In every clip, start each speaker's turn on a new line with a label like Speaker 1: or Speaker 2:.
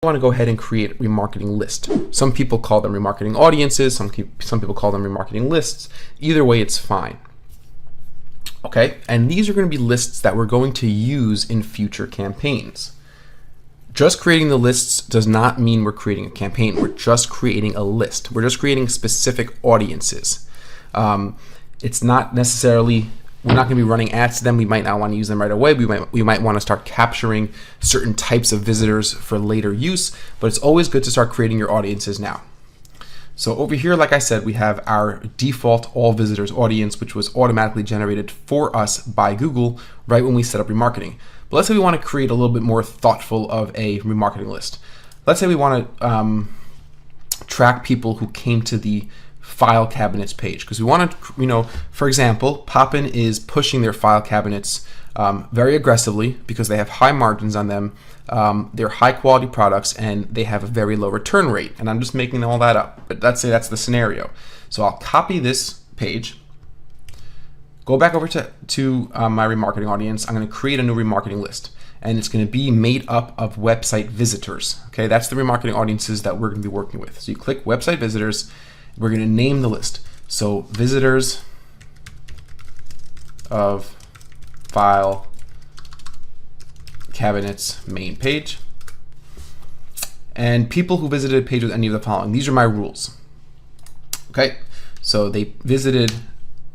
Speaker 1: I want to go ahead and create a remarketing list. Some people call them remarketing audiences, some people call them remarketing lists. Either way, it's fine. Okay, and these are going to be lists that we're going to use in future campaigns. Just creating the lists does not mean we're creating a campaign. We're just creating a list. We're just creating specific audiences. It's not necessarily, we're not going to be running ads to them. We might not want to use them right away. We might want to start capturing certain types of visitors for later use, but it's always good to start creating your audiences now. So over here, like I said, we have our default all visitors audience, which was automatically generated for us by Google right when we set up remarketing. But let's say we want to create a little bit more thoughtful of a remarketing list. Let's say we want to track people who came to the file cabinets page, because we want to, for example, Poppin is pushing their file cabinets very aggressively because they have high margins on them. They're high quality products and they have a very low return rate. And I'm just making all that up, but let's say that's the scenario. So I'll copy this page, go back over to my remarketing audience. I'm going to create a new remarketing list, and it's going to be made up of website visitors. Okay, that's the remarketing audiences that we're going to be working with. So you click website visitors. We're going to name the list. So visitors of file cabinets main page, and people who visited a page with any of the following. These are my rules. Okay, so they visited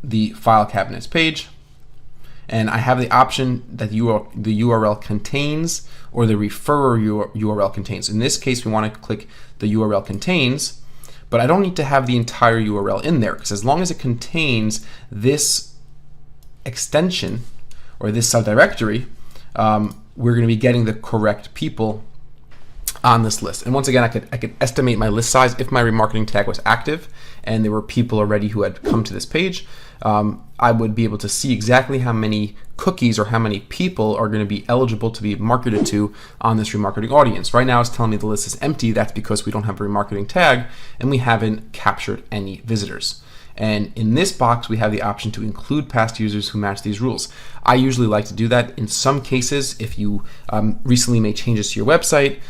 Speaker 1: the file cabinets page, and I have the option that the URL contains or the referrer URL contains. In this case, we want to click the URL contains, but I don't need to have the entire URL in there, because as long as it contains this extension or this subdirectory, we're going to be getting the correct people on this list. And once again, I could estimate my list size if my remarketing tag was active and there were people already who had come to this page. I would be able to see exactly how many cookies or how many people are going to be eligible to be marketed to on this remarketing audience. Right now it's telling me the list is empty. That's because we don't have a remarketing tag and we haven't captured any visitors. And in this box, we have the option to include past users who match these rules. I usually like to do that in some cases. If you recently made changes to your website,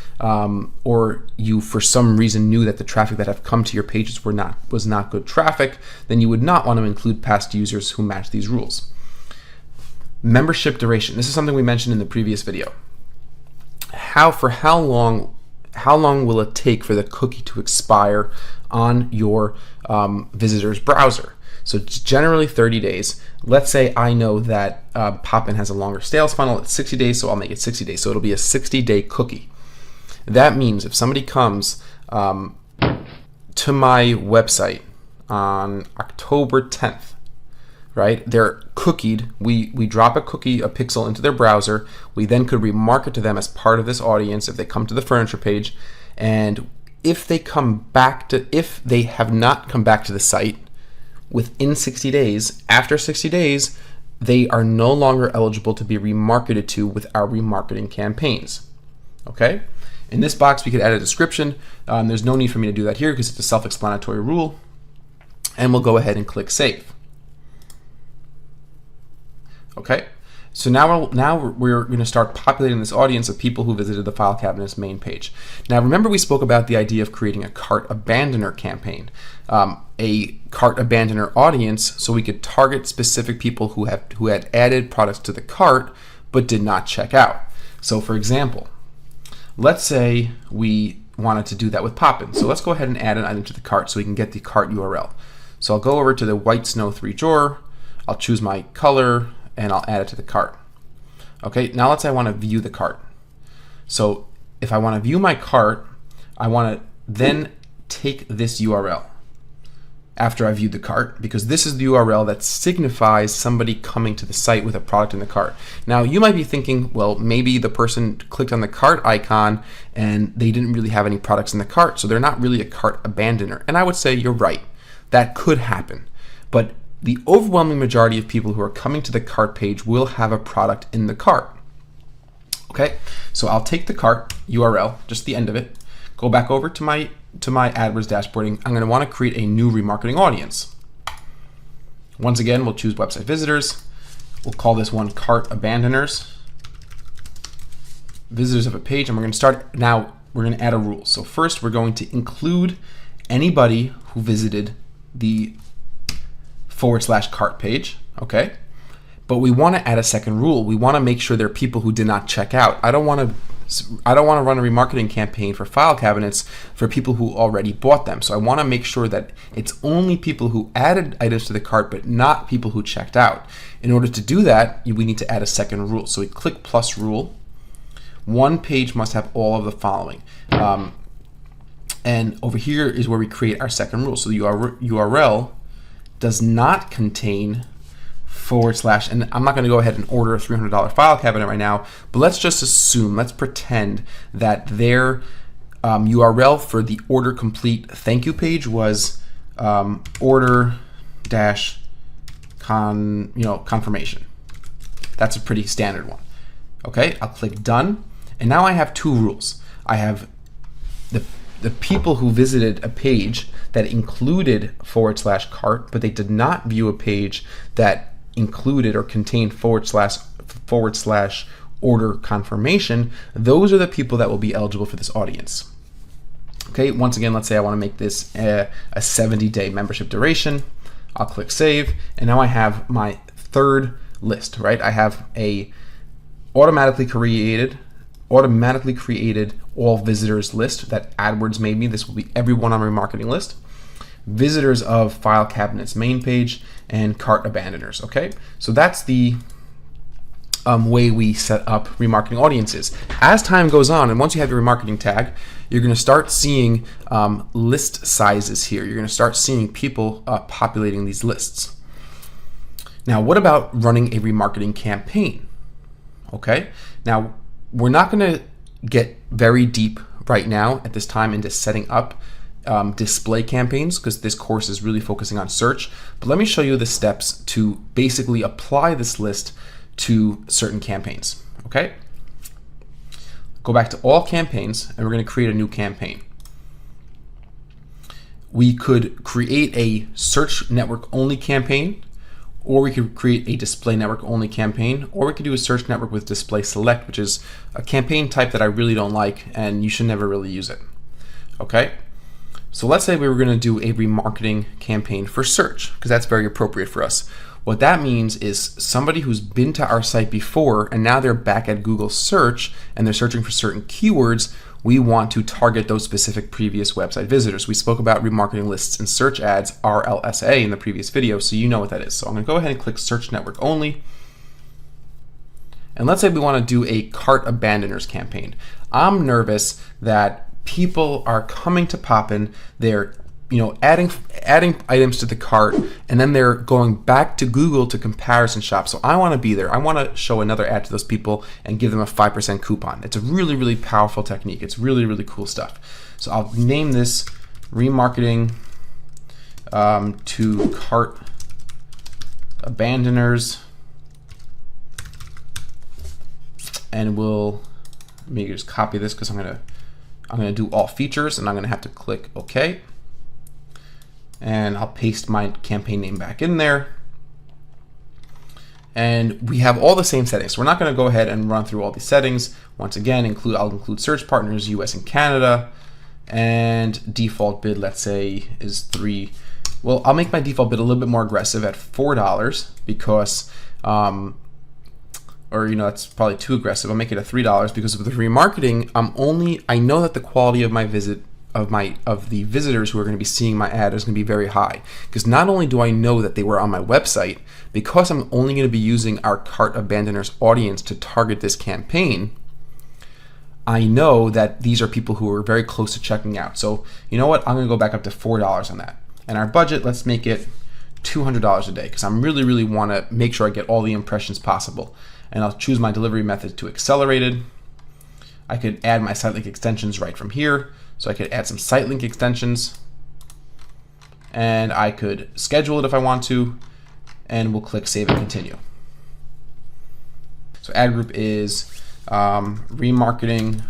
Speaker 1: or you for some reason knew that the traffic that have come to your pages was not good traffic, then you would not want to include past users who match these rules. Membership duration. This is something we mentioned in the previous video. For how long will it take for the cookie to expire on your visitor's browser? So it's generally 30 days. Let's say I know that Poppin has a longer sales funnel at 60 days, so I'll make it 60 days. So it'll be a 60-day cookie. That means if somebody comes to my website on October 10th, right? They're cookied. We drop a cookie, a pixel into their browser. We then could remarket to them as part of this audience if they come to the furniture page. And if they have not come back to the site within 60 days, after 60 days, they are no longer eligible to be remarketed to with our remarketing campaigns. Okay? In this box, we could add a description. There's no need for me to do that here because it's a self-explanatory rule. And we'll go ahead and click Save. Okay, so now we're going to start populating this audience of people who visited the file cabinets main page. Now remember, we spoke about the idea of creating a cart abandoner campaign, a cart abandoner audience, so we could target specific people who had added products to the cart but did not check out. So for example, let's say we wanted to do that with Poppin. So let's go ahead and add an item to the cart so we can get the cart URL. So I'll go over to the white snow 3 drawer. I'll choose my color and I'll add it to the cart. Okay, now let's say I want to view the cart. So if I want to view my cart, I want to then take this URL after I viewed the cart, because this is the URL that signifies somebody coming to the site with a product in the cart. Now you might be thinking, well, maybe the person clicked on the cart icon and they didn't really have any products in the cart, so they're not really a cart abandoner. And I would say you're right. That could happen. But the overwhelming majority of people who are coming to the cart page will have a product in the cart. Okay, so I'll take the cart URL, just the end of it, go back over to my AdWords dashboarding. I'm going to want to create a new remarketing audience. Once again, we'll choose website visitors. We'll call this one cart abandoners. Visitors of a page, and we're going to start now we're going to add a rule. So first we're going to include anybody who visited the /cart page, okay? But we want to add a second rule. We want to make sure there are people who did not check out. I don't want to run a remarketing campaign for file cabinets for people who already bought them. So I want to make sure that it's only people who added items to the cart, but not people who checked out. In order to do that, we need to add a second rule. So we click plus rule. One page must have all of the following. And over here is where we create our second rule. So the URL does not contain / and I'm not going to go ahead and order a $300 file cabinet right now, but let's just assume, let's pretend that their URL for the order complete thank you page was order dash confirmation. That's a pretty standard one. Okay, I'll click done, and now I have two rules. I have the people who visited a page that included /cart, but they did not view a page that included or contained / order confirmation. Those are the people that will be eligible for this audience. Okay, once again, let's say I want to make this a 70-day membership duration. I'll click save, and now I have my third list, right? I have a automatically created all visitors list that AdWords made me. This will be everyone on my remarketing list. Visitors of file cabinets main page, and cart abandoners. Okay, so that's the way we set up remarketing audiences. As time goes on, and once you have your remarketing tag, you're going to start seeing list sizes here. You're going to start seeing people populating these lists. Now, what about running a remarketing campaign? Okay, now we're not going to get very deep right now at this time into setting up display campaigns, because this course is really focusing on search. But let me show you the steps to basically apply this list to certain campaigns. Okay, go back to all campaigns, and we're going to create a new campaign. We could create a search network only campaign, or we could create a display network only campaign, or we could do a search network with display select, which is a campaign type that I really don't like, and you should never really use it. Okay, so let's say we were going to do a remarketing campaign for search, because that's very appropriate for us. What that means is somebody who's been to our site before and now they're back at Google search and they're searching for certain keywords, we want to target those specific previous website visitors. We spoke about remarketing lists and search ads, RLSA, in the previous video, so you know what that is. So I'm going to go ahead and click search network only. And let's say we want to do a cart abandoners campaign. I'm nervous that people are coming to Poppin, they're adding items to the cart, and then they're going back to Google to comparison shop. So I want to be there. I want to show another ad to those people and give them a 5% coupon. It's a really, really powerful technique. It's really, really cool stuff. So I'll name this remarketing to cart abandoners, and let me just copy this because I'm gonna do all features, and I'm gonna have to click OK. And I'll paste my campaign name back in there. And we have all the same settings. So we're not going to go ahead and run through all these settings. Once again, I'll include search partners, US and Canada, and default bid, let's say, is 3. Well, I'll make my default bid a little bit more aggressive at $4 because, that's probably too aggressive. I'll make it at $3 because of the remarketing. I know that the quality of my visit of the visitors who are going to be seeing my ad is going to be very high, because not only do I know that they were on my website, because I'm only going to be using our cart abandoners audience to target this campaign, I know that these are people who are very close to checking out. So you know what, I'm going to go back up to $4 on that. And our budget, let's make it $200 a day, because I'm really want to make sure I get all the impressions possible. And I'll choose my delivery method to accelerated. I could add my site link extensions right from here. So I could add some site link extensions, and I could schedule it if I want to, and we'll click save and continue. So ad group is remarketing,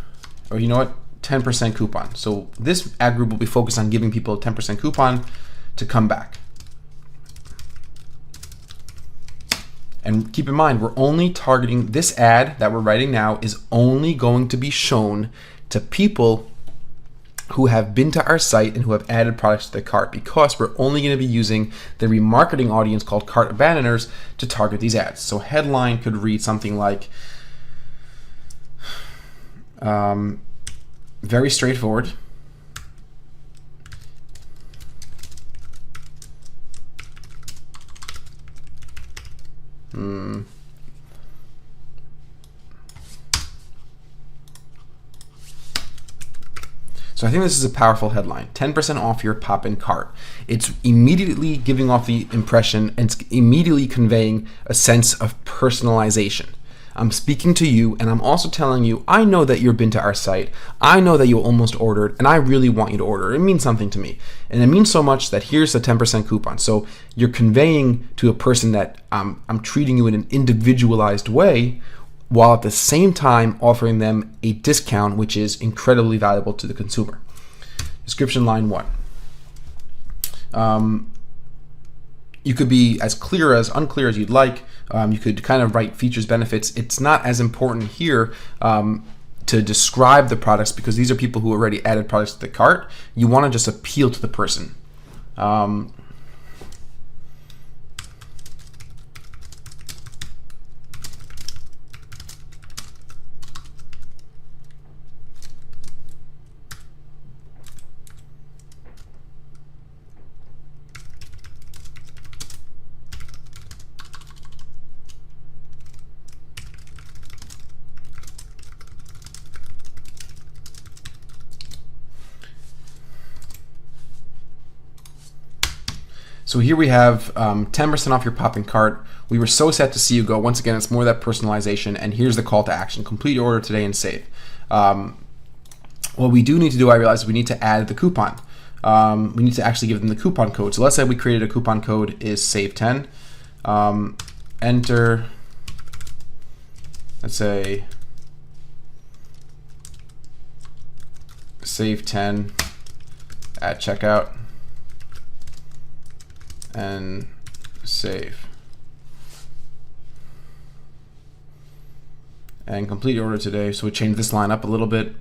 Speaker 1: or 10% coupon. So this ad group will be focused on giving people a 10% coupon to come back. And keep in mind, we're only targeting this ad that we're writing now is only going to be shown to people who have been to our site and who have added products to their cart, because we're only going to be using the remarketing audience called cart abandoners to target these ads. So headline could read something like, very straightforward. So I think this is a powerful headline. 10% off your pop-in cart. It's immediately giving off the impression and it's immediately conveying a sense of personalization. I'm speaking to you and I'm also telling you, I know that you've been to our site. I know that you almost ordered and I really want you to order. It means something to me. And it means so much that here's the 10% coupon. So you're conveying to a person that I'm treating you in an individualized way, while at the same time offering them a discount, which is incredibly valuable to the consumer. Description line 1. You could be as clear as unclear as you'd like. You could kind of write features, benefits. It's not as important here to describe the products because these are people who already added products to the cart. You want to just appeal to the person. So here we have 10% off your pop-in cart. We were so set to see you go. Once again, it's more that personalization, and here's the call to action. Complete your order today and save. What we do need to do, I realize, we need to add the coupon. We need to actually give them the coupon code. So let's say we created a coupon code is save10. Enter, let's say, save10 at checkout. And save. And complete your order today. So we change this line up a little bit.